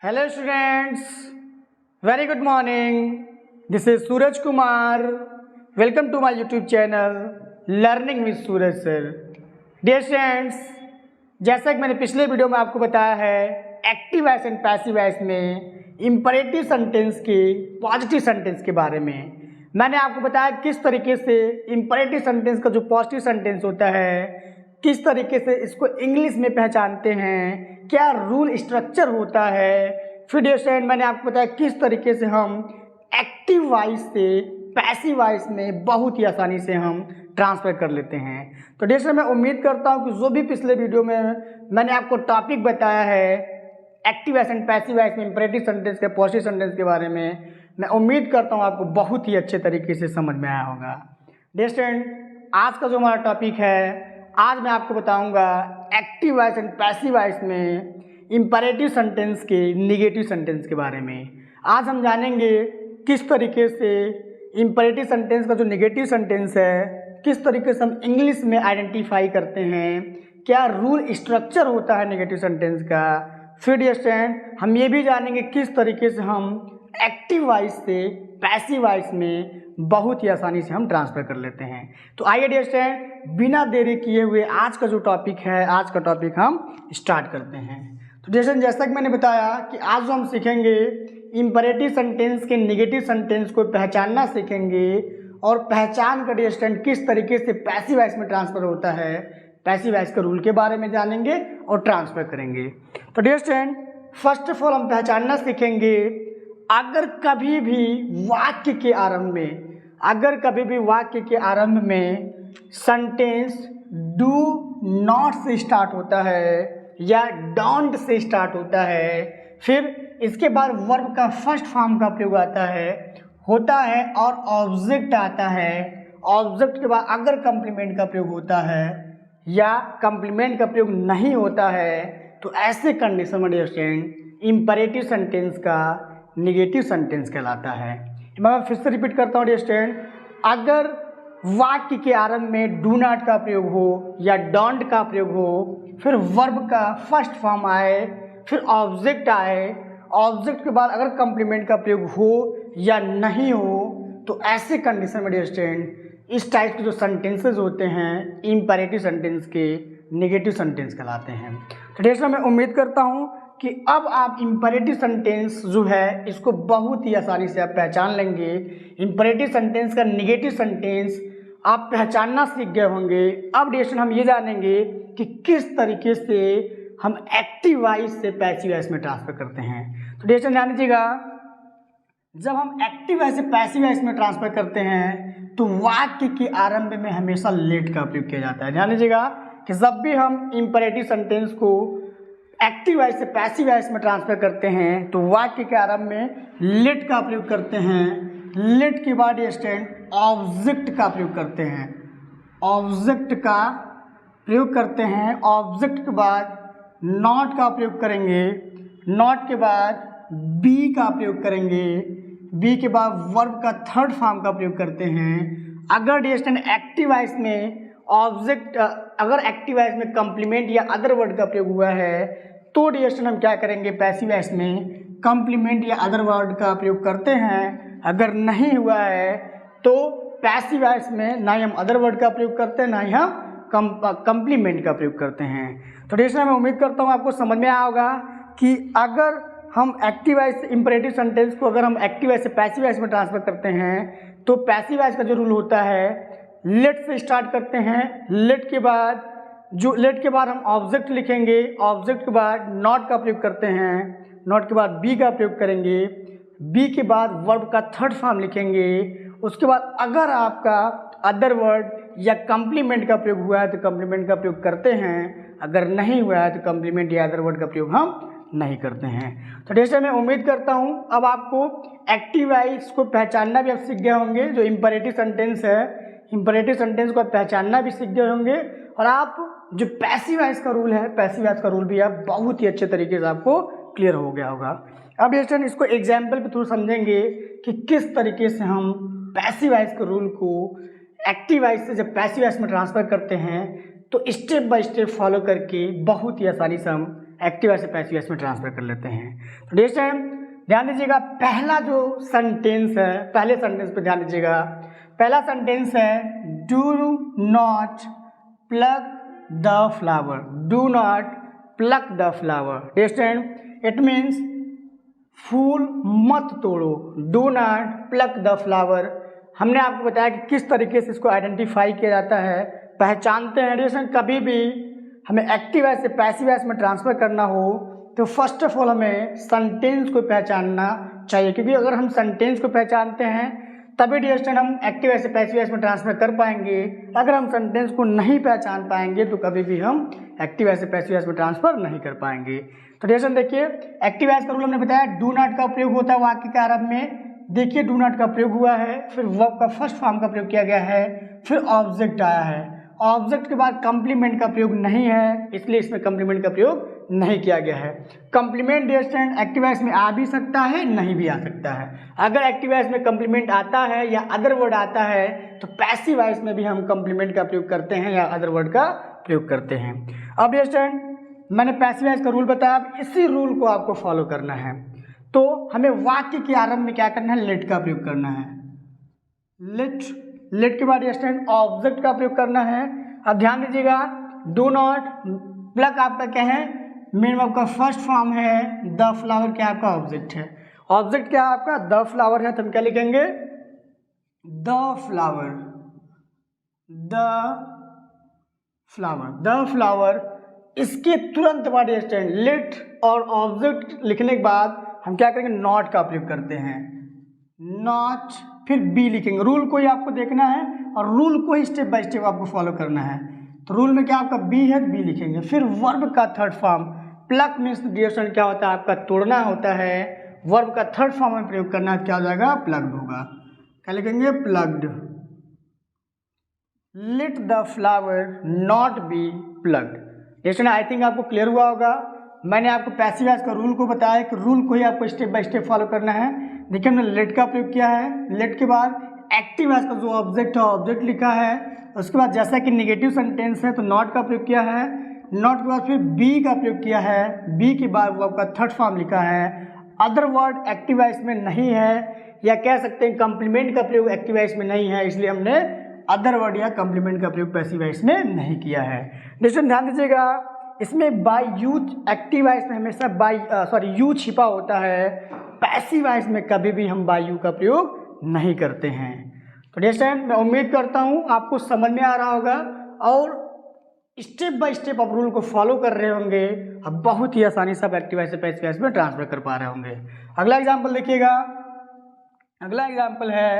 Hello students, very good morning. This is Suraj Kumar. Welcome to my YouTube channel learning with Suraj sir. Dear students, जैसा कि मैंने पिछले video में आपको बताया है, active voice and passive voice में इंपरेटिव सेंटेंस के पॉजिटिव सेंटेंस के बारे में मैंने आपको बताया किस तरीके से इंपरेटिव सेंटेंस का जो पॉजिटिव सेंटेंस होता है किस तरीके से इसको इंग्लिश में पहचानते हैं, क्या रूल स्ट्रक्चर होता है। फिर डियर स्टूडेंट, मैंने आपको बताया किस तरीके से हम एक्टिव वॉइस से पैसिव वॉइस में बहुत ही आसानी से हम ट्रांसफर कर लेते हैं। तो डियर स्टूडेंट, मैं उम्मीद करता हूं कि जो भी पिछले वीडियो में मैंने आपको टॉपिक बताया है active voice and passive voice में इंपरेटिव सेंटेंस के पॉजिटिव सेंटेंस के बारे में, मैं उम्मीद करता हूँ आपको बहुत ही अच्छे तरीके से समझ में आया होगा। डियर स्टूडेंट, आज का जो हमारा टॉपिक है, आज मैं आपको बताऊंगा active voice and passive voice में इंपरेटिव सेंटेंस के नेगेटिव सेंटेंस के बारे में। आज हम जानेंगे किस तरीके से इंपरेटिव सेंटेंस का जो नेगेटिव सेंटेंस है किस तरीके से हम इंग्लिश में आइडेंटिफाई करते हैं, क्या रूल स्ट्रक्चर होता है नेगेटिव सेंटेंस का। फिर डियर स्टूडेंट, हम ये भी जानेंगे किस तरीके से हम एक्टिव वॉइस से पैसिव वॉइस में बहुत ही आसानी से हम ट्रांसफर कर लेते हैं। तो आइए डियर स्टूडेंट, बिना देरी किए हुए आज का जो टॉपिक है, आज का टॉपिक हम स्टार्ट करते हैं। तो डियर स्टूडेंट, जैसा कि मैंने बताया कि आज जो हम सीखेंगे इंपरेटिव सेंटेंस के नेगेटिव सेंटेंस को पहचानना सीखेंगे और पहचान कर डियर स्टूडेंट किस तरीके से पैसिव वॉइस में ट्रांसफर होता है, पैसिव वॉइस के रूल के बारे में जानेंगे और ट्रांसफर करेंगे। तो dear student, first of all हम पहचानना सीखेंगे अगर कभी भी वाक्य के आरंभ में सेंटेंस डू नॉट से स्टार्ट होता है या डोंट से स्टार्ट होता है, फिर इसके बाद वर्ब का फर्स्ट फॉर्म का प्रयोग होता है और ऑब्जेक्ट आता है। ऑब्जेक्ट के बाद अगर कंप्लीमेंट का प्रयोग होता है या कंप्लीमेंट का प्रयोग नहीं होता है, तो ऐसे कंडीशन में डियर स्टूडेंट इंपरेटिव सेंटेंस का नेगेटिव सेंटेंस कहलाता है। मैं फिर से रिपीट करता हूँ डियर स्टूडेंट, अगर वाक्य के आरंभ में डू नॉट का प्रयोग हो या डोंट का प्रयोग हो, फिर वर्ब का फर्स्ट फॉर्म आए, फिर ऑब्जेक्ट आए, ऑब्जेक्ट के बाद अगर कंप्लीमेंट का प्रयोग हो या नहीं हो, तो ऐसे कंडीशन में डियर स्टूडेंट इस टाइप के जो सेंटेंसेस होते हैं इंपरेटिव सेंटेंस के नेगेटिव सेंटेंस कहलाते हैं। तो डियर स्टूडेंट, मैं उम्मीद करता हूँ कि अब आप इंपरेटिव सेंटेंस जो है इसको बहुत ही आसानी से आप पहचान लेंगे। इंपरेटिव सेंटेंस का नेगेटिव सेंटेंस आप पहचानना सीख गए होंगे। अब डियर स्टूडेंट, हम ये जानेंगे कि किस तरीके से हम एक्टिव वॉइस से पैसिव वॉइस में ट्रांसफर करते हैं। तो डियर स्टूडेंट, ध्यान दीजिएगा, जब हम एक्टिव वॉइस से पैसिव वॉइस में ट्रांसफर करते हैं तो वाक्य के आरंभ में हमेशा लेट का प्रयोग किया जाता है। ध्यान दीजिएगा कि जब भी हम इंपरेटिव सेंटेंस को एक्टिव वॉइस से पैसिव वॉइस में ट्रांसफर करते हैं तो वाक्य के आरंभ में लेट का प्रयोग करते हैं। लेट के बाद स्टूडेंट ऑब्जेक्ट का प्रयोग करते हैं। ऑब्जेक्ट का प्रयोग करते हैं, ऑब्जेक्ट के बाद नॉट का प्रयोग करेंगे, नॉट के बाद बी का प्रयोग करेंगे, बी के बाद वर्ब का थर्ड फॉर्म का प्रयोग करते हैं। अगर स्टूडेंट एक्टिव वॉइस में ऑब्जेक्ट, अगर एक्टिव वॉइस में कंप्लीमेंट या अदर वर्ड का प्रयोग हुआ है तो डियर स्टूडेंट हम क्या करेंगे, पैसिव वॉइस में कंप्लीमेंट या अदर वर्ड का प्रयोग करते हैं। अगर नहीं हुआ है तो पैसिव वॉइस में ना ही हम अदर वर्ड का प्रयोग करते हैं ना ही हम कंप्लीमेंट का प्रयोग करते हैं। तो डियर स्टूडेंट, मैं उम्मीद करता हूँ आपको समझ में आया होगा कि अगर हम एक्टिव वॉइस इंपरेटिव सेंटेंस को अगर हम एक्टिव वॉइस से पैसिव वॉइस में ट्रांसफर करते हैं तो पैसिव वॉइस का जो रूल होता है लेट से स्टार्ट करते हैं। लेट के बाद हम ऑब्जेक्ट लिखेंगे, ऑब्जेक्ट के बाद नॉट का प्रयोग करते हैं, नॉट के बाद बी का प्रयोग करेंगे, बी के बाद वर्ब का थर्ड फॉर्म लिखेंगे। उसके बाद अगर आपका अदर वर्ड या कंप्लीमेंट का प्रयोग हुआ है तो कंप्लीमेंट का प्रयोग करते हैं, अगर नहीं हुआ है तो कंप्लीमेंट या अदर वर्ड का प्रयोग हम नहीं करते हैं। तो जैसे मैं उम्मीद करता हूं अब आपको एक्टिव वॉइस को पहचानना भी आप सीख गए होंगे। जो इंपरेटिव सेंटेंस है, इंपरेटिव सेंटेंस को पहचानना भी सीख गए होंगे और आप जो पैसिव वॉइस का रूल है, पैसिव वॉइस का रूल भी आप बहुत ही अच्छे तरीके से आपको क्लियर हो गया होगा। अब ये स्टूडेंट इसको एग्जाम्पल पे थ्रू समझेंगे कि किस तरीके से हम पैसिव वॉइस के रूल को एक्टिव वॉइस से जब पैसिव वॉइस में ट्रांसफर करते हैं तो स्टेप बाय स्टेप फॉलो करके बहुत ही आसानी से हम एक्टिव वॉइस से पैसिव वॉइस में ट्रांसफर कर लेते हैं। तो डियर स्टूडेंट ध्यान दीजिएगा, पहला जो सेंटेंस है, पहले सेंटेंस पे ध्यान दीजिएगा। पहला सेंटेंस है do not plug the flower, do not plug the flower. Dear student it means फूल मत तोड़ो, do not plug the flower. हमने आपको बताया कि किस तरीके से इसको आइडेंटिफाई किया जाता है, पहचानते हैं। डियर स्टूडेंट कभी भी हमें एक्टिव वॉइस से पैसिव वॉइस में ट्रांसफर करना हो तो फर्स्ट ऑफ ऑल हमें सेंटेंस को पहचानना चाहिए, क्योंकि अगर हम सेंटेंस को पहचानते हैं तभी डियर स्टूडेंट हम एक्टिव वॉइस से पैसिव वॉइस में ट्रांसफर कर पाएंगे। अगर हम सेंटेंस को नहीं पहचान पाएंगे तो कभी भी हम एक्टिव वॉइस से पैसिव वॉइस में ट्रांसफर नहीं कर पाएंगे। तो डियर स्टूडेंट देखिए, एक्टिव वॉइस का रूल हमने बताया, डू नॉट का प्रयोग होता है वाक्य के आरंभ में। देखिए डू नॉट का प्रयोग हुआ है, फिर वर्ब का फर्स्ट फॉर्म का प्रयोग किया गया है, फिर ऑब्जेक्ट आया है। ऑब्जेक्ट के बाद कंप्लीमेंट का प्रयोग नहीं है, इसलिए इसमें कंप्लीमेंट का प्रयोग नहीं किया गया है। Complement dear student active voice में आ भी सकता है, नहीं भी आ सकता है। अगर एक्टिव वॉइस में कंप्लीमेंट आता है या अदर वर्ड आता है तो पैसिव वॉइस में भी हम कंप्लीमेंट का प्रयोग करते हैं या अदर वर्ड का प्रयोग करते हैं। अब डियर स्टूडेंट मैंने पैसिव वॉइस का रूल बताया, अब इसी रूल को आपको फॉलो करना है। तो हमें वाक्य के आरंभ में क्या करना है, लेट का प्रयोग करना है। लेट के बाद डियर स्टूडेंट ऑब्जेक्ट का प्रयोग करना है। अब ध्यान दीजिएगा, डू नॉट प्लग आपका क्या है, मेन वर्ब का फर्स्ट फॉर्म है, द फ्लावर क्या आपका ऑब्जेक्ट है। ऑब्जेक्ट क्या है आपका, द फ्लावर है, तो हम क्या लिखेंगे, the flower, the flower, the flower. इसके तुरंत बाद स्टैंड लेट और ऑब्जेक्ट लिखने के बाद हम क्या करेंगे, नॉट का प्रयोग करते हैं, नॉट, फिर बी लिखेंगे। रूल को ही आपको देखना है और रूल को ही स्टेप बाय स्टेप आपको फॉलो करना है। तो रूल में क्या आपका बी है, बी लिखेंगे। फिर वर्ब का third form, pluck means dear क्या होता है आपका तोड़ना होता है। वर्ब का थर्ड फॉर्म में प्रयोग करना है, क्या हो जाएगा, प्लग्ड होगा। क्या लिखेंगे, plucked. Let the flower not be plucked. Dear I think आपको क्लियर हुआ होगा। मैंने आपको पैसिव वॉइस का रूल को बताया कि रूल को ही आपको स्टेप बाय स्टेप फॉलो करना है। देखिए हमने लेट का प्रयोग किया है, लेट के बाद एक्टिव वॉइस का जो ऑब्जेक्ट है ऑब्जेक्ट लिखा है। उसके बाद जैसा कि नेगेटिव सेंटेंस है तो नॉट का प्रयोग किया है, नॉट के बाद फिर बी का प्रयोग किया है, बी के बाद वर्ब का थर्ड फॉर्म लिखा है। अदर वर्ड एक्टिव वॉइस में नहीं है, या कह सकते हैं कंप्लीमेंट का प्रयोग एक्टिव वॉइस में नहीं है, इसलिए हमने अदर वर्ड या कंप्लीमेंट का प्रयोग पैसिव वॉइस में नहीं किया है। डिस्टेंस ध्यान दीजिएगा, इसमें बाय यूज एक्टिव वॉइस में हमेशा यू छिपा होता है, पैसिव वॉइस में कभी भी हम बाय यू का प्रयोग नहीं करते हैं। तो डिस्टेंस मैं उम्मीद करता हूँ आपको समझ में आ रहा होगा और स्टेप बाय स्टेप आप रूल को फॉलो कर रहे होंगे। अब बहुत ही आसानी से आप एक्टिव वॉइस से पैसिव वॉइस में ट्रांसफर कर पा रहे होंगे। अगला एग्जाम्पल देखिएगा, अगला एग्जाम्पल है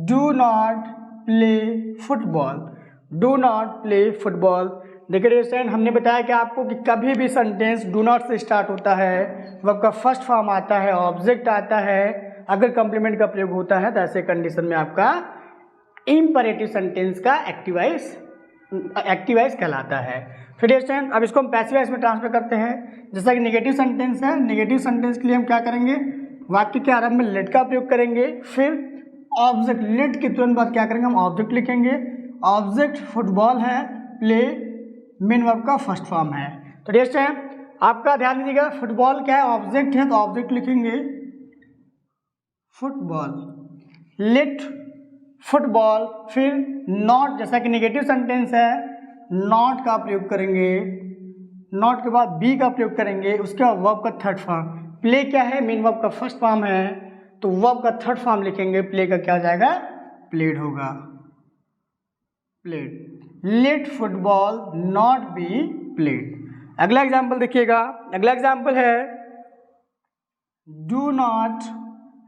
do not play football, do not play football. देखिए स्टूडेंट हमने बताया कि आपको कि कभी भी सेंटेंस डू नॉट से स्टार्ट होता है, वर्ब का फर्स्ट फॉर्म आता है, ऑब्जेक्ट आता है, अगर कंप्लीमेंट का प्रयोग होता है तो ऐसे कंडीशन में आपका इम्परेटिव सेंटेंस का एक्टिव वॉइस कहलाता है। फिर स्टूडेंट अब इसको हम पैसिव वॉइस में ट्रांसफर करते हैं। जैसा कि नेगेटिव सेंटेंस है, नेगेटिव सेंटेंस के लिए हम क्या करेंगे, वाक्य के आरंभ में लेट का प्रयोग करेंगे, फिर ऑब्जेक्ट, लेट के तुरंत बाद क्या करेंगे, हम ऑब्जेक्ट लिखेंगे। ऑब्जेक्ट फुटबॉल है, प्ले मेन वर्ब का फर्स्ट फॉर्म है। तो डियर स्टूडेंट आपका ध्यान दीजिएगा, फुटबॉल क्या है, ऑब्जेक्ट है, तो ऑब्जेक्ट लिखेंगे फुटबॉल, लेट फुटबॉल, फिर नॉट, जैसा कि नेगेटिव सेंटेंस है नॉट का प्रयोग करेंगे, नॉट के बाद बी का प्रयोग करेंगे, उसके बाद वर्ब का थर्ड फॉर्म। प्ले क्या है, मेन वर्ब का फर्स्ट फॉर्म है, तो वर्ब का थर्ड फॉर्म लिखेंगे, प्ले का क्या हो जाएगा, प्लेड होगा, played. Let football not be played. अगला एग्जाम्पल देखिएगा, अगला एग्जाम्पल है do not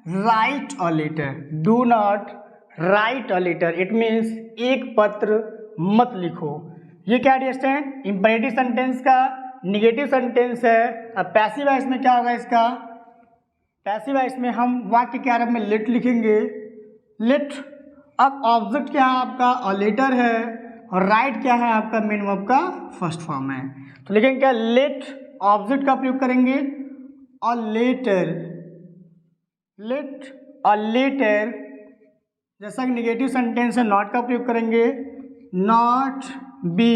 write a letter, do not write a letter, it means एक पत्र मत लिखो। ये क्या डिस्टेंस, इंपरेटिव सेंटेंस का निगेटिव सेंटेंस है। अब पैसिव वॉइस में क्या होगा इसका, पैसिव वॉइस में हम वाक्य के आरंभ में लेट लिखेंगे, लेट। अब ऑब्जेक्ट क्या है आपका, अ लेटर है, और राइट क्या है आपका, मेन वर्ब का फर्स्ट फॉर्म है, तो लिखेंगे क्या, लेट, ऑब्जेक्ट का प्रयोग करेंगे, a letter, let a letter. जैसा कि निगेटिव सेंटेंस है नॉट का प्रयोग करेंगे, not be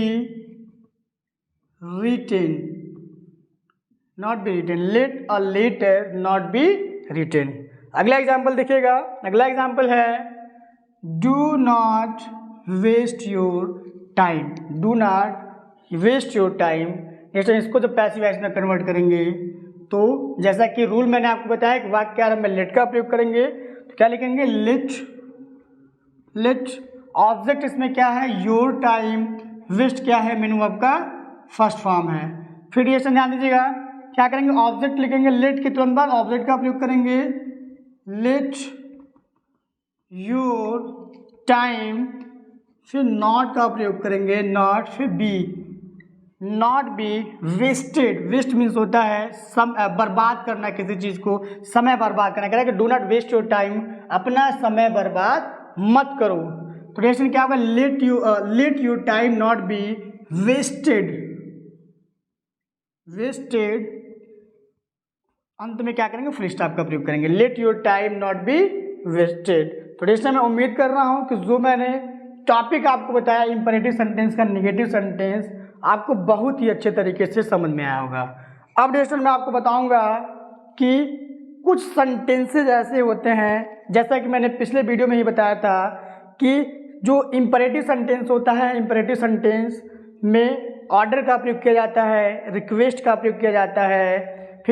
written, not be written, let a letter not be written. अगला एग्जाम्पल देखिएगा, अगला एग्जाम्पल है do not waste your time, do not waste your time. जैसे इसको जब पैसिव वॉइस में कन्वर्ट करेंगे तो जैसा कि रूल मैंने आपको बताया कि वाक्य आरंभ में लेट का प्रयोग करेंगे तो क्या लिखेंगे, लेट, लेट ऑब्जेक्ट इसमें क्या है, योर टाइम, वेस्ट क्या है, मीनिंग वर्ब का फर्स्ट फॉर्म है। फिर ये ध्यान दीजिएगा, क्या करेंगे, ऑब्जेक्ट लिखेंगे, लेट के तुरंत बाद ऑब्जेक्ट का प्रयोग करेंगे, लेट योर टाइम, फिर नॉट का प्रयोग करेंगे, नॉट, फिर be, not be wasted. Waste means होता है बर्बाद करना किसी चीज को, समय बर्बाद करना। कह रहा है कि do not waste your time, अपना समय बर्बाद मत करो। तो रिएक्शन क्या होगा, let your time not be wasted, wasted. अंत में क्या करेंगे, फुल स्टॉप का प्रयोग करेंगे, let your time not be wasted. तो रिएक्शन मैं उम्मीद कर रहा हूं कि जो मैंने टॉपिक आपको बताया इंपरेटिव सेंटेंस का नेगेटिव सेंटेंस आपको बहुत ही अच्छे तरीके से समझ में आया होगा। अब रिएक्शन मैं आपको बताऊंगा कि कुछ सेंटेंसेस ऐसे होते हैं, जैसा कि मैंने पिछले वीडियो में ही बताया था कि जो इंपरेटिव सेंटेंस होता है, इंपरेटिव सेंटेंस में ऑर्डर का प्रयोग किया जाता है, रिक्वेस्ट का प्रयोग किया जाता है,